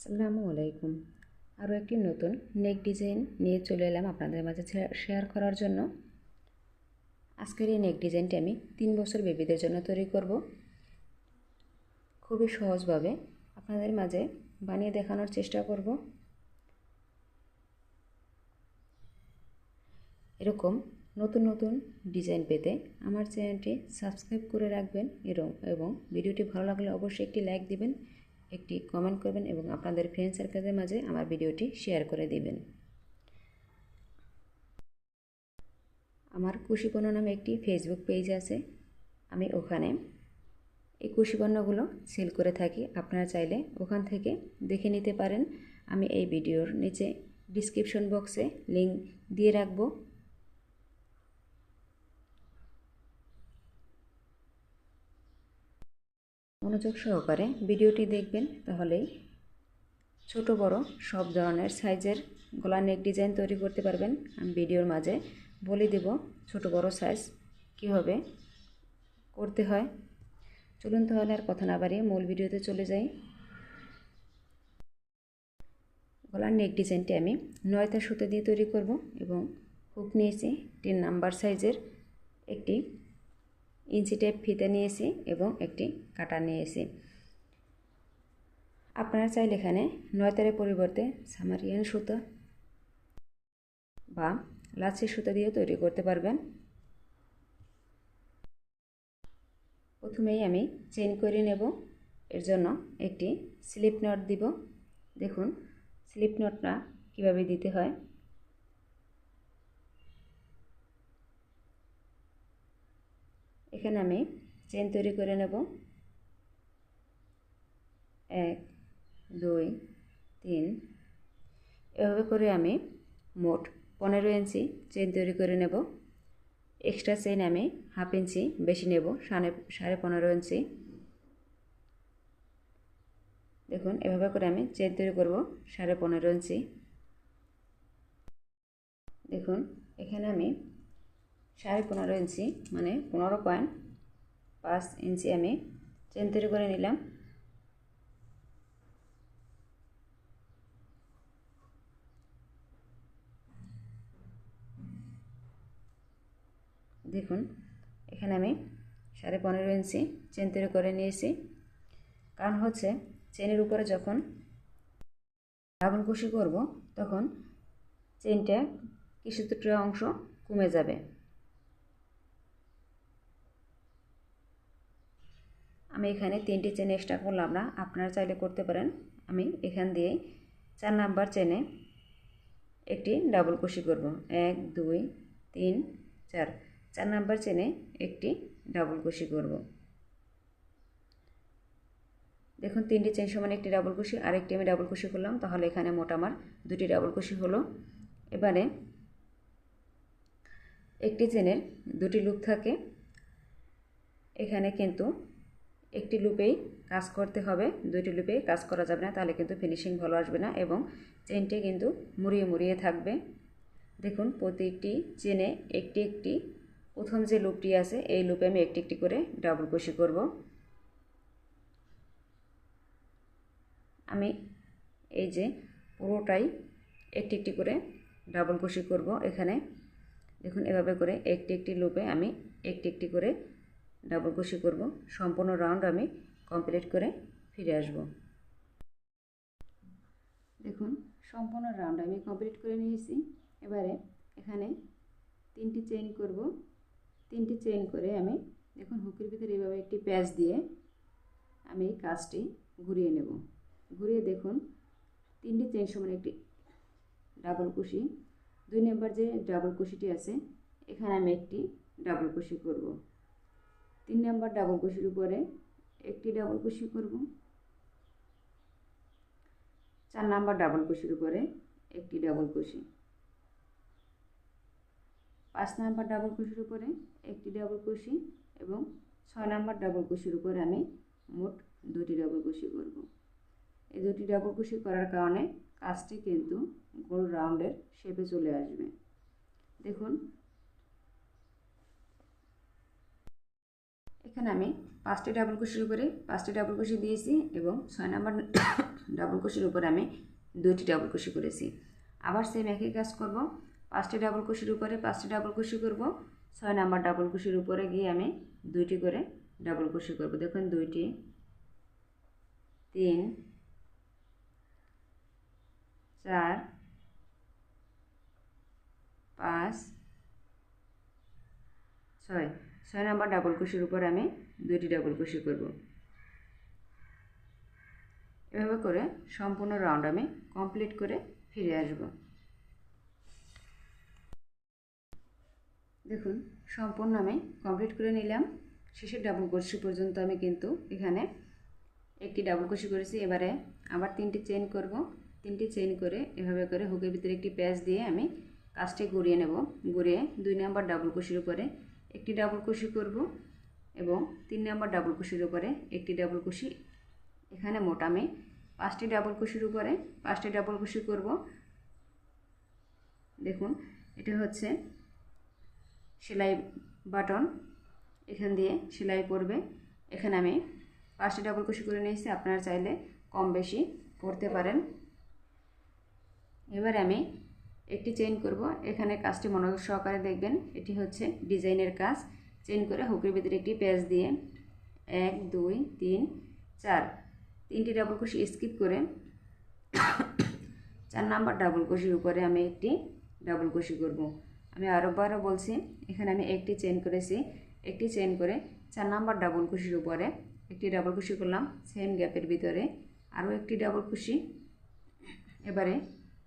আসসালামু আলাইকুম। আরও একটি নতুন নেক ডিজাইন নিয়ে চলে এলাম আপনাদের মাঝে শেয়ার করার জন্য। আজকের এই নেক ডিজাইনটি আমি 3 বছর বেবিদের জন্য তৈরি করব। খুবই সহজভাবে আপনাদের মাঝে বানিয়ে দেখানোর চেষ্টা করব। এরকম নতুন নতুন ডিজাইন পেতে আমার চ্যানেলটি সাবস্ক্রাইব করে রাখবেন এবং ভিডিওটি ভালো লাগলে অবশ্যই একটি লাইক দিবেন, একটি কমেন্ট করবেন এবং আপনাদের ফ্রেন্ড সার্কেলের মাঝে আমার ভিডিওটি শেয়ার করে দিবেন। আমার কুশিপণ্য নামে একটি ফেসবুক পেজ আছে, আমি ওখানে এই কুশিপণ্যগুলো সেল করে থাকি। আপনারা চাইলে ওখান থেকে দেখে নিতে পারেন। আমি এই ভিডিওর নিচে ডিসক্রিপশন বক্সে লিংক দিয়ে রাখব। মনোযোগ সহকারে ভিডিওটি দেখবেন, তাহলেই ছোট বড় সব ধরনের সাইজের গলা নেক ডিজাইন তৈরি করতে পারবেন। আমি ভিডিওর মাঝে বলে দেব ছোট বড় সাইজ কীভাবে করতে হয়। চলুন তাহলে আর কথা না বাড়িয়ে মূল ভিডিওতে চলে যাই। গলার নেক ডিজাইনটি আমি 9টা সুতো দিয়ে তৈরি করব এবং হুক নিয়েছি 3 নাম্বার সাইজের, একটি ইঞ্চি টেপ ফিতে নিয়েছি এবং একটি কাটা নিয়েছি। আপনারা চাইলে এখানে 9 তারের পরিবর্তে সামারিয়ান সুতা বা লাচ্ছির সুতা দিয়ে তৈরি করতে পারবেন। প্রথমেই আমি চেইন করে নেব। এর জন্য একটি স্লিপ নট দিব। দেখুন স্লিপ নটটা কীভাবে দিতে হয়। এখানে আমি চেইন তৈরি করে নেব। 1 2 3 এভাবে করে আমি মোট 15 ইঞ্চি চেইন তৈরি করে নেব। এক্সট্রা চেইন আমি হাফ ইঞ্চি বেশি নেব, 15.5 ইঞ্চি। দেখুন এভাবে করে আমি চেইন তৈরি করব 15.5 ইঞ্চি। দেখুন এখানে আমি 15.5 ইঞ্চি মানে 15.5 ইঞ্চি আমি চেইন তৈরি করে নিলাম। দেখুন এখানে আমি 15.5 ইঞ্চি চেইন তৈরি করে নিয়েছি। কারণ হচ্ছে চেইনের উপরে যখন ডাবল কুশি করব তখন চেইনটা কিছুটা অংশ কমে যাবে। আমি এখানে 3টি চেইন এক্সট্রা করলাম না, আপনারা চাইলে করতে পারেন। আমি এখান দিয়ে 4 নাম্বার চেইনে একটি ডাবল কুশি করব। 1 2 3 4 4 নাম্বার চেইনে একটি ডাবল কুশি করব। দেখুন 3টি চেইন সমান একটি ডাবল কুশি, আরেকটি আমি ডাবল কুশি করলাম, তাহলে এখানে মোট আমার 2টি ডাবল কুশি হলো। এবারে একটি চেইনের 2টি লুপ থাকে, এখানে কিন্তু একটি লুপেই কাজ করতে হবে, 2টি লুপে কাজ করা যাবে না, তাহলে কিন্তু ফিনিশিং ভালো আসবে না এবং চেইনটি কিন্তু মুড়িয়ে মুড়িয়ে থাকবে। দেখুন প্রতিটি চেইনে একটি একটি প্রথম যে লুপটি আছে এই লুপে আমি একটি একটি করে ডাবল কুশি করব। আমি এই যে পুরোটাই একটি একটি করে ডাবল কুশি করব। এখানে দেখুন এভাবে করে একটি একটি লুপে আমি একটি একটি করে ডাবল কুশি করব। সম্পূর্ণ রাউন্ড আমি কমপ্লিট করে ফিরে আসব। দেখুন সম্পূর্ণ রাউন্ড আমি কমপ্লিট করে নিয়েছি। এবারে এখানে 3টি চেইন করব। 3টি চেইন করে আমি দেখুন হুকের ভিতরে এভাবে একটি প্যাচ দিয়ে আমি কাজটি ঘুরিয়ে নেব। ঘুরিয়ে দেখুন 3টি চেইন সমান একটি ডাবল কুশি, 2 নাম্বার যে ডাবল কুশিটি আছে এখানে আমি একটি ডাবল কুশি করব। 3 নাম্বার ডাবল কুশির উপরে একটি ডাবল কুশি করব। 4 নাম্বার ডাবল কুশির উপরে একটি ডাবল কুশি, 5 নাম্বার ডাবল কুশির উপরে একটি ডাবল কুশি এবং 6 নাম্বার ডাবল কুশির উপরে আমি মোট 2টি ডাবল কুশি করব। এই 2টি ডাবল কুশি করার কারণে কাজটি কিন্তু গোল রাউন্ডের শেপে চলে আসবে। দেখুন এখানে আমি 5টি ডাবল কুশির উপরে 5টি ডাবল কুশি দিয়েছি এবং 6 নাম্বার ডাবল কুশির উপরে আমি 2টি ডাবল কুশি করেছি। আবার সেম একই কাজ করব, 5টি ডাবল কুশির উপরে 5টি ডাবল কুশি করব, 6 নাম্বার ডাবল কুশির উপরে গিয়ে আমি 2টি করে ডাবল কুশি করব। দেখুন 2টি, 3, 4, 5, 6 6 নাম্বার ডাবল কুশির উপর আমি 2টি ডাবল কুশি করব। এভাবে করে সম্পূর্ণ রাউন্ড আমি কমপ্লিট করে ফিরে আসব। দেখুন সম্পূর্ণ আমি কমপ্লিট করে নিলাম। শেষের ডাবল কুশি পর্যন্ত আমি কিন্তু এখানে একটি ডাবল কুশি করেছি। এবারে আবার 3টি চেইন করব। 3টি চেইন করে এভাবে করে হুকের ভিতরে একটি প্যাচ দিয়ে আমি কাজটি ঘুরিয়ে নেব। ঘুরিয়ে 2 নাম্বার ডাবল কুশির উপরে একটি ডাবল কুশি করব এবং 3 নাম্বার ডাবল কুশির উপরে একটি ডাবল কুশি। এখানে মোট আমি 5টি ডাবল কুশির উপরে 5টি ডাবল কুশি করব। দেখুন এটা হচ্ছে সেলাই বাটন, এখান দিয়ে সেলাই পড়বে। এখানে আমি 5টি ডাবল কুশি করে নিয়েছি, আপনারা চাইলে কম বেশি করতে পারেন। এবারে আমি একটি চেইন করব। এখানে কাজটি মনোযোগ সহকারে দেখবেন, এটি হচ্ছে ডিজাইনের কাজ। চেইন করে হুকের ভিতরে একটি প্যাচ দিয়ে 1 2 3 4 3টি ডাবল কুশি স্কিপ করে 4 নাম্বার ডাবল কুশির উপরে আমি একটি ডাবল কুশি করব। আমি আরও বলছি, এখানে আমি একটি চেইন করেছি, একটি চেইন করে 4 নাম্বার ডাবল কুশির উপরে একটি ডাবল কুশি করলাম, সেম গ্যাপের ভিতরে আরও একটি ডাবল কুশি। এবারে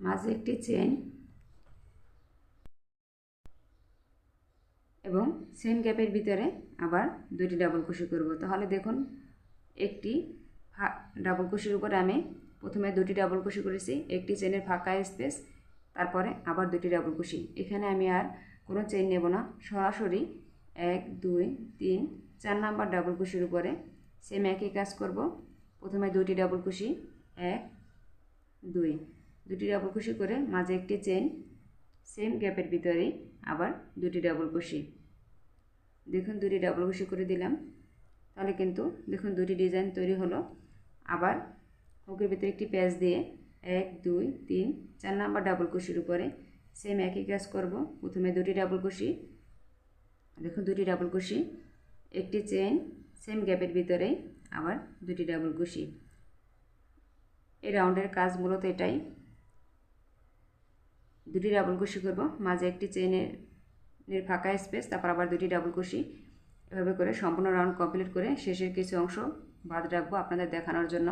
মাঝে একটি চেইন এবং সেম গ্যাপের ভিতরে আবার 2টি ডাবল কুশি করব। তাহলে দেখুন একটি ডাবল কুশির উপরে আমি প্রথমে 2টি ডাবল কুশি করেছি, একটি চেইনের ফাঁকা স্পেস, তারপরে আবার 2টি ডাবল কুশি। এখানে আমি আর কোনো চেইন নেব না, সরাসরি 1 2 3 4 নাম্বার ডাবল কুশির উপরে সেম একই কাজ করব। প্রথমে 2টি ডাবল কুশি, 1 2 2টি ডাবল কুশি করে মাঝে একটি চেইন, সেম গ্যাপের ভিতরেই আবার 2টি ডাবল কুশি। দেখুন 2টি ডাবল কুশি করে দিলাম, তাহলে কিন্তু দেখুন 2টি ডিজাইন তৈরি হলো। আবার হুকের ভিতরে একটি প্যাচ দিয়ে 1 2 3 4 নাম্বার ডাবল কুশির উপরে সেম একই কাজ করব। প্রথমে 2টি ডাবল কুশি, দেখুন 2টি ডাবল কুশি, একটি চেইন, সেম গ্যাপের ভিতরেই আবার 2টি ডাবল কুশি। এই রাউন্ডের কাজ মূলত এটাই, 2টি ডাবল কুশি করব, মাঝে একটি চেইনের ফাঁকা স্পেস, তারপর আবার 2টি ডাবল কুশি। এভাবে করে সম্পূর্ণ রাউন্ড কমপ্লিট করে শেষের কিছু অংশ বাদ রাখবো আপনাদের দেখানোর জন্য।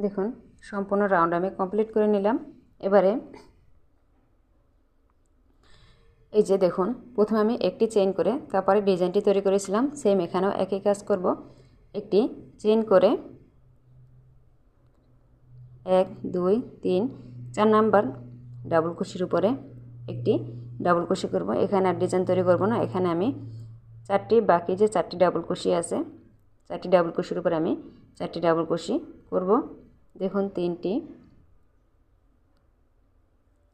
দেখুন সম্পূর্ণ রাউন্ড আমি কমপ্লিট করে নিলাম। এবারে এই যে দেখুন প্রথমে আমি একটি চেইন করে তারপরে ডিজাইনটি তৈরি করেছিলাম, সেম এখানেও একই কাজ করব। একটি চেইন করে 1 2 3 4 নাম্বার ডাবল কুশির উপরে একটি ডাবল কুশি করব। এখানে আর ডিজাইন তৈরি করব না, এখানে আমি 4টি বাকি যে 4টি ডাবল কুশি আছে 4টি ডাবল কুশির উপরে আমি 4টি ডাবল কুশি করব। দেখুন 3টি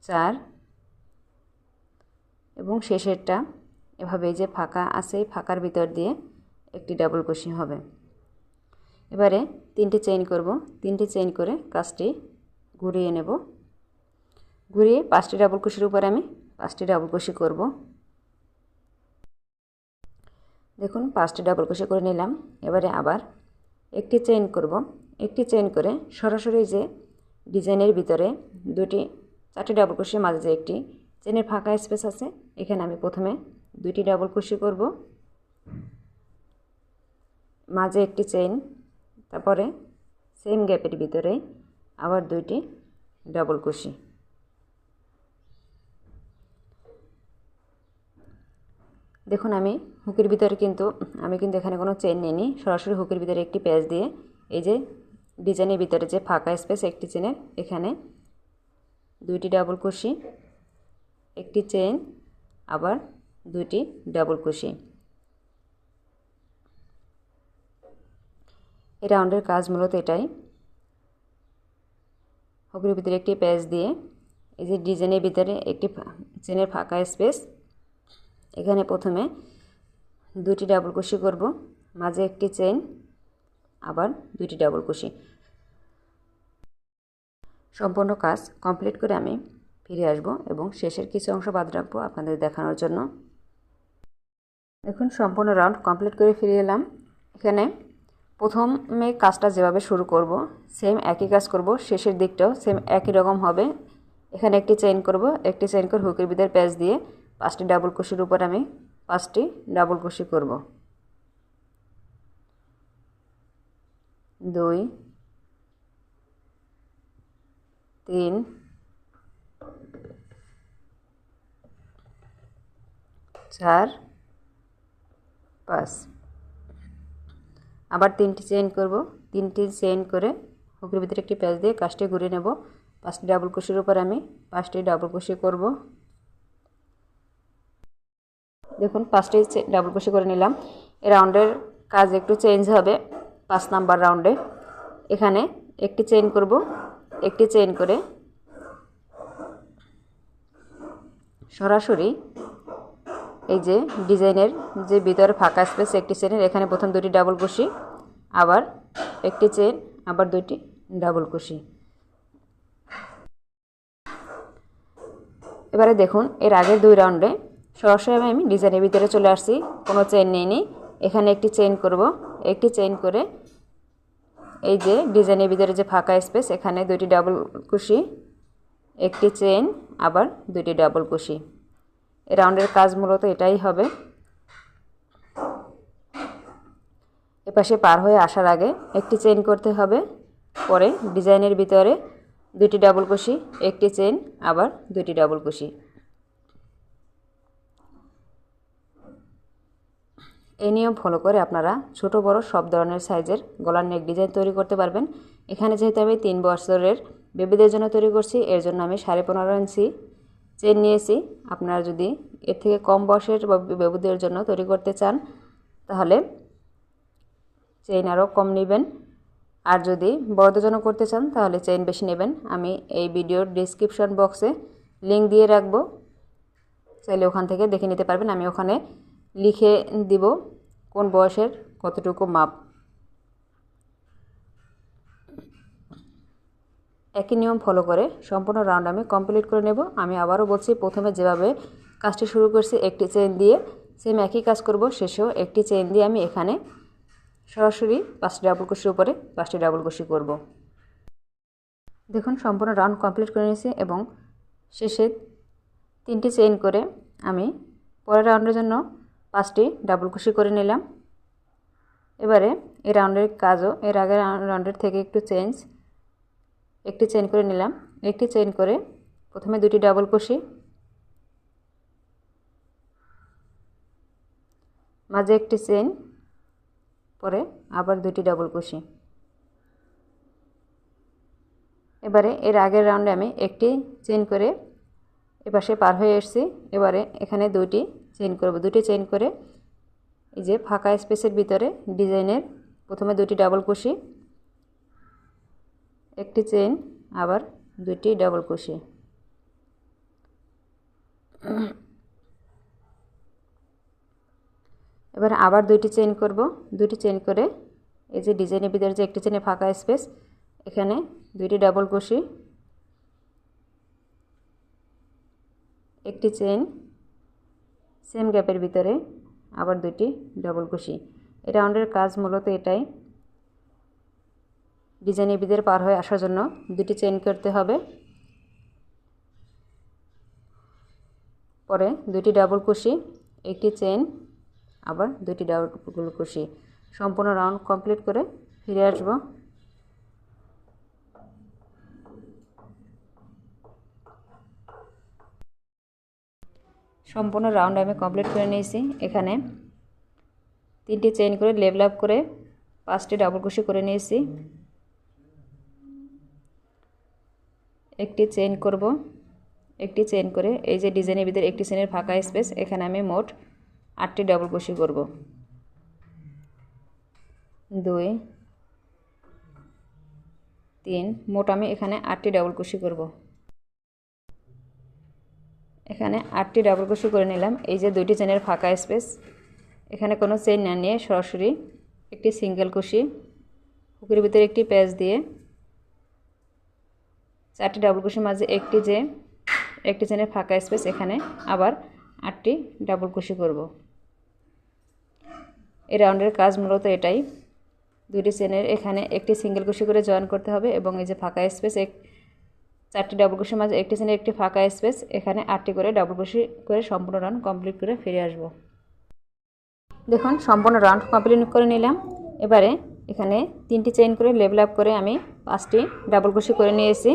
4 এবং শেষেরটা এভাবে যে ফাঁকা আছে ফাঁকার ভিতর দিয়ে একটি ডাবল কুশি হবে। এবারে 3টি চেইন করব, 3টি চেইন করে কাজটি ঘুরিয়ে নেব। ঘুরিয়ে 5টি ডাবল কুশির উপরে আমি 5টি ডাবল কুশি করব। দেখুন 5টি ডাবল কুশি করে নিলাম। এবারে আবার একটি চেইন করব, একটি চেইন করে সরাসরি যে ডিজাইনের ভিতরে 4টি ডাবল কুশির মাঝে যে একটি চেইনের ফাঁকা স্পেস আছে, এখানে আমি প্রথমে 2টি ডাবল কুশি করব, মাঝে একটি চেইন, তারপরে সেম গ্যাপের ভিতরে আবার 2টি ডাবল কুশি। দেখুন আমি হুকের ভিতরে কিন্তু এখানে কোনো চেইন নিইনি, সরাসরি হুকের ভিতরে একটি প্যাচ দিয়ে এই যে ডিজাইনের ভিতরে যে ফাঁকা স্পেস একটি চেইনের এখানে 2টি ডাবল কুশি, একটি চেইন, আবার 2টি ডাবল কুশি। এই রাউন্ডের কাজ মূলত এটাই। হুকের ভিতরে একটি প্যাচ দিয়ে এই যে ডিজাইনের ভিতরে একটি চেইনের ফাঁকা স্পেস, এখানে প্রথমে দুটি ডাবল কুশি করব, মাঝে একটি চেইন, আবার দুটি ডাবল কুশি। সম্পূর্ণ কাজ কমপ্লিট করে আমি ফিরে আসব এবং শেষের কিছু অংশ বাদ রাখবো আপনাদের দেখানোর জন্য। দেখুন সম্পূর্ণ রাউন্ড কমপ্লিট করে ফিরে এলাম। এখানে প্রথমে কাজটা যেভাবে শুরু করব সেম একই কাজ করব, শেষের দিকটাও সেম একই রকম হবে। এখানে একটি চেইন করব, একটি চেইন করে হুকের ভিতরে প্যাচ দিয়ে 5টি ডাবল কুশির উপর আমি 5টি ডাবল কুশি করব। 2 3 4 5। আবার 3টি চেইন করব, 3টি চেইন করে হুকের ভিতরে একটি প্যাচ দিয়ে কাজটি ঘুরিয়ে নেব। 5টি ডাবল কুশির উপর আমি 5টি ডাবল কুশি করব। দেখুন 5টি ডাবল কুশি করে নিলাম। এই রাউন্ডের কাজ একটু চেঞ্জ হবে 5 নাম্বার রাউন্ডে। এখানে একটি চেইন করব, একটি চেইন করে সরাসরি এই যে ডিজাইনের যে ভিতরে ফাঁকা স্পেস একটি চেইনের এখানে প্রথম দুটি ডাবল কুশি, আবার একটি চেইন, আবার দুটি ডাবল কুশি। এবারে দেখুন এর আগের 2 রাউন্ডে সরাসরি আমি ডিজাইনের ভিতরে চলে আসছি, কোনো চেইন নিইনি। এখানে একটি চেইন করব, একটি চেইন করে এই যে ডিজাইনের ভিতরে যে ফাঁকা স্পেস এখানে দুটি ডাবল কুশি, একটি চেইন, আবার দুটি ডাবল কুশি। এই রাউন্ডের কাজ মূলত এটাই হবে। এপাশে পার হয়ে আসার আগে একটি চেইন করতে হবে, পরে ডিজাইনের ভিতরে দুটি ডাবল কুশি, একটি চেইন, আবার দুটি ডাবল কুশি। এই নিয়ম ফলো করে আপনারা ছোট বড় সব ধরনের সাইজের গলার নেক ডিজাইন তৈরি করতে পারবেন। এখানে যেহেতু আমি 3 বছরের বেবিদের জন্য তৈরি করছি, এর জন্য আমি 15.5 ইঞ্চি চেইন নিয়েছি। আপনারা যদি এর থেকে কম বয়সের বেবিদের জন্য তৈরি করতে চান তাহলে চেইন আরও কম নেবেন, আর যদি বড়দের জন্য করতে চান তাহলে চেইন বেশি নেবেন। আমি এই ভিডিওর ডেসক্রিপশন বক্সে লিংক দিয়ে রাখবো, চাইলে ওখান থেকে দেখে নিতে পারবেন। আমি ওখানে লিখে দিব কোন বয়সের কতটুকু মাপ। একই নিয়ম ফলো করে সম্পূর্ণ রাউন্ড আমি কমপ্লিট করে নেব। আমি আবারও বলছি, প্রথমে যেভাবে কাজটি শুরু করছি একটি চেইন দিয়ে সেম একই কাজ করব, শেষেও একটি চেইন দিয়ে আমি এখানে সরাসরি 5টি ডাবল কুশির উপরে 5টি ডাবল কুশি করব। দেখুন সম্পূর্ণ রাউন্ড কমপ্লিট করে নিয়েছি এবং শেষে 3টি চেইন করে আমি পরের রাউন্ডের জন্য 5টি ডাবল কুশি করে নিলাম। এবারে এই রাউন্ডের কাজও এর আগের রাউন্ডের থেকে একটু চেঞ্জ, একটি চেইন করে নিলাম, একটি চেইন করে প্রথমে দুটি ডাবল কুশি, মাঝে একটি চেইন, পরে আবার দুটি ডাবল কুশি। এবারে এর আগের রাউন্ডে আমি একটি চেইন করে এপাশে পার হয়ে এসেছি। এবারে এখানে দুটি চেইন করব, দুটি চেইন করে এই যে ফাঁকা স্পেসের ভিতরে ডিজাইনের প্রথমে দুটি ডাবল কুশি, একটি চেইন, আবার দুটি ডাবল কুশি। এবার আবার দুটি চেইন করব, দুটি চেইন করে এই যে ডিজাইনের ভিতরে যে একটি চেইনে ফাঁকা স্পেস এখানে দুটি ডাবল কুশি, একটি চেইন, সেম গ্যাপের ভিতরে আবার দুটি ডাবল কুশি। এই রাউন্ডের কাজ মূলত এটাই। ডিজাইনের ভিতরে পার হয়ে আসার জন্য দুটি চেইন করতে হবে, পরে দুটি ডাবল কুশি, একটি চেইন, আবার দুটি ডাবল কুশি। সম্পূর্ণ রাউন্ড কমপ্লিট করে ফিরে আসব। সম্পূর্ণ রাউন্ড আমি কমপ্লিট করে নিয়েছি। এখানে 3টি চেইন করে লেভেল আপ করে 5টি ডাবল কুশি করে নিয়েছি, একটি চেইন করব, একটি চেইন করে এই যে ডিজাইনের ভিতরে একটি চেইনের ফাঁকা স্পেস এখানে আমি মোট 8টি ডাবল কুশি করব। 2 3 মোট আমি এখানে 8টি ডাবল কুশি করব। এখানে 8টি ডাবল কুশি করে নিলাম। এই যে দুটি চেইনের ফাঁকা স্পেস এখানে কোনো চেইন না নিয়ে সরাসরি একটি সিঙ্গেল কুশি হুকের ভিতরে একটি প্যাচ দিয়ে 4টি ডাবল কুশির মাঝে একটি চেনের ফাঁকা স্পেস, এখানে আবার 8টি ডাবল কুশি করব। এই রাউন্ডের কাজ মূলত এটাই, 2টি চেনের এখানে একটি সিঙ্গেল কুশি করে জয়েন করতে হবে এবং এই যে ফাঁকা স্পেস 4টি ডাবল কুশির মাঝে একটি চেনের একটি ফাঁকা স্পেস, এখানে 8টি করে ডাবল কুশি করে সম্পূর্ণ রাউন্ড কমপ্লিট করে ফিরে আসব। দেখুন সম্পূর্ণ রাউন্ড কমপ্লিট করে নিলাম। এবারে এখানে 3টি চেইন করে লেভেল আপ করে আমি 5টি ডাবল কুশি করে নিয়েছি।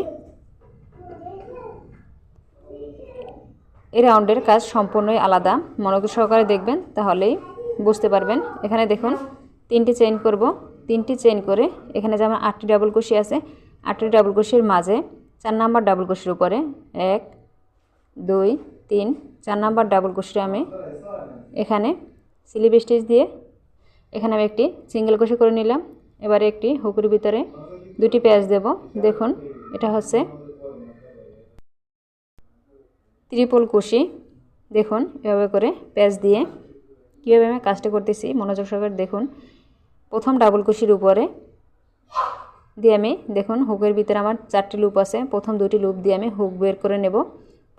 এই রাউন্ডের কাজ সম্পূর্ণই আলাদা, মনোযোগ সহকারে দেখবেন তাহলেই বুঝতে পারবেন। এখানে দেখুন 3টি চেইন করব, 3টি চেইন করে এখানে যেমন 8টি ডাবল কুশি আছে, 8টি ডাবল কুশির মাঝে 4 নাম্বার ডাবল কুশির উপরে 1 2 3 4 নাম্বার ডাবল কুশি আমি এখানে স্লিপ স্টিচ দিয়ে এখানে আমি একটি সিঙ্গেল কুশি করে নিলাম। এবারে একটি হুকের ভিতরে 2টি প্যাচ দেব। দেখুন এটা হচ্ছে ট্রিপল কুশি। দেখুন এভাবে করে প্যাচ দিয়ে কীভাবে আমি কাজটা করতেছি মনোযোগ সহকারে দেখুন। প্রথম ডাবল কুশির উপরে দিয়ে আমি দেখুন হুকের ভিতরে আমার 4টি লুপ আছে, প্রথম 2টি লুপ দিয়ে আমি হুক বের করে নেব,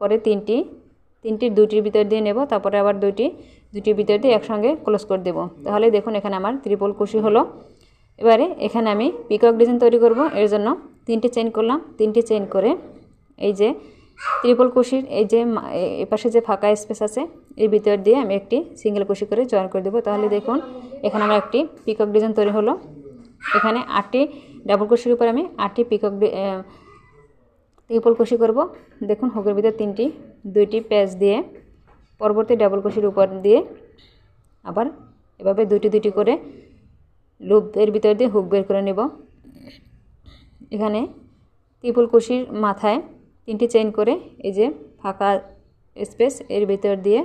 পরে 2টির ভিতর দিয়ে নেব, তারপরে আবার দুটির ভিতর দিয়ে একসঙ্গে ক্লোজ করে দেব। তাহলে দেখুন এখানে আমার ট্রিপল কুশি হলো। এবারে এখানে আমি পিকক ডিজাইন তৈরি করব, এর জন্য 3টি চেইন করলাম। 3টি চেইন করে এই যে ট্রিপল কুশির এই যে এপাশে যে ফাঁকা স্পেস আছে এর ভিতর দিয়ে আমি একটি সিঙ্গেল কুশি করে জয়েন করে দেব। তাহলে দেখুন এখানে আমার একটি পিকক ডিজাইন তৈরি হলো। এখানে 8টি ডাবল কুশির উপর আমি 8টি ট্রিপল কুশি করব। দেখুন হুকের ভিতরে 2টি প্যাচ দিয়ে পরবর্তী ডাবল কুশির উপর দিয়ে আবার এভাবে 2টি করে লুপের ভিতর দিয়ে হুক বের করে নেব। এখানে ট্রিপল কুশির মাথায় 3টি চেইন করে এই যে ফাঁকা স্পেস এর ভিতর দিয়ে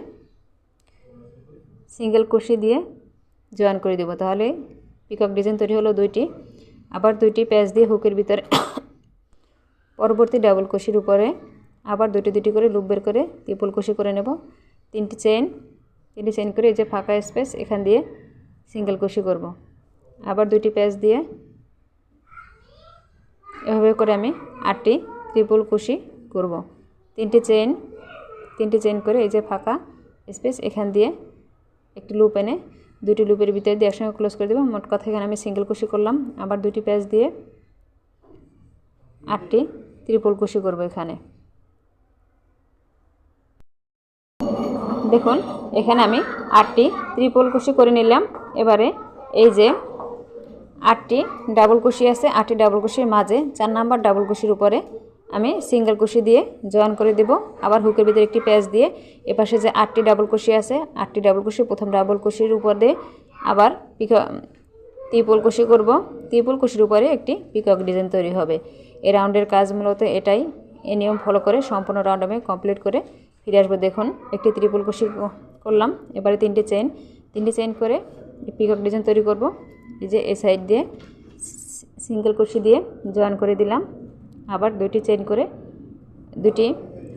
সিঙ্গেল কুশি দিয়ে জয়েন করে দেব। তাহলে পিকক ডিজাইন তৈরি হলো 2টি। আবার 2টি প্যাচ দিয়ে হুকের ভিতরে পরবর্তী ডাবল কুশির উপরে আবার 2টি করে লুপ বের করে ট্রিপল কুশি করে নেব। 3টি চেইন করে এই যে ফাঁকা স্পেস এখান দিয়ে সিঙ্গেল কুশি করব। আবার 2টি প্যাচ দিয়ে এভাবে করে আমি 8টি ট্রিপল কুশি করব। 3টি চেইন করে এই যে ফাঁকা স্পেস এখান দিয়ে একটি লুপ এনে 2টি লুপের ভিতরে দিয়ে একসঙ্গে ক্লোজ করে দেব। মোট কথা এখানে আমি সিঙ্গেল কুশি করলাম। আবার 2টি প্যাচ দিয়ে 8টি ট্রিপল কুশি করব। এখানে দেখুন এখানে আমি 8টি ট্রিপল কুশি করে নিলাম। এবারে এই যে 8টি ডাবল কুশি আছে, 8টি ডাবল কুশির মাঝে 4 নাম্বার ডাবল কুশির উপরে আমি সিঙ্গেল কুশি দিয়ে জয়েন করে দেব। আবার হুকের ভিতরে একটি প্যাচ দিয়ে এপাশে যে 8টি ডাবল কুশি আছে, 8টি ডাবল কুশি প্রথম ডাবল কুশির উপর দিয়ে আবার ট্রিপল কুশি করব। ট্রিপল কুশির উপরে একটি পিকক ডিজাইন তৈরি হবে। এই রাউন্ডের কাজ মূলত এটাই। এই নিয়ম ফলো করে সম্পূর্ণ রাউন্ড আমি কমপ্লিট করে ফিরে আসবো। দেখুন একটি ট্রিপল কুশি করলাম। এবারে 3টি চেইন করে পিকক ডিজাইন তৈরি করব। এই যে এই সাইড দিয়ে সিঙ্গেল কুশি দিয়ে জয়েন করে দিলাম। আবার 2টি চেইন করে 2টি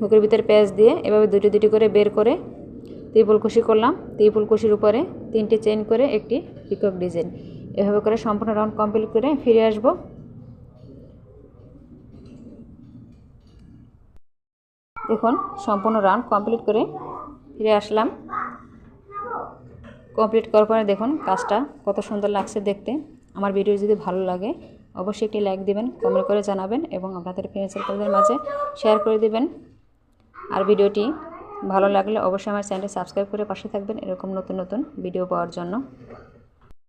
হুকের ভিতরে প্যাচ দিয়ে এভাবে 2টি করে বের করে ট্রিপল কুশি করলাম। ট্রিপল কুশির উপরে 3টি চেইন করে একটি পিকক ডিজাইন। এভাবে করে সম্পূর্ণ রাউন্ড কমপ্লিট করে ফিরে আসব। দেখুন সম্পূর্ণ রাউন্ড কমপ্লিট করে ফিরে আসলাম। কমপ্লিট করার পরে দেখুন কাজটা কত সুন্দর লাগছে দেখতে। আমার ভিডিও যদি ভালো লাগে অবশ্যই একটি লাইক দিবেন, কমেন্ট করে জানাবেন এবং আপনাদের ফ্রেন্ড সার্কেলদের মাঝে শেয়ার করে দিবেন। আর ভিডিওটি ভালো লাগলে অবশ্যই আমার চ্যানেলটি সাবস্ক্রাইব করে পাশে থাকবেন এরকম নতুন ভিডিও পাওয়ার জন্য।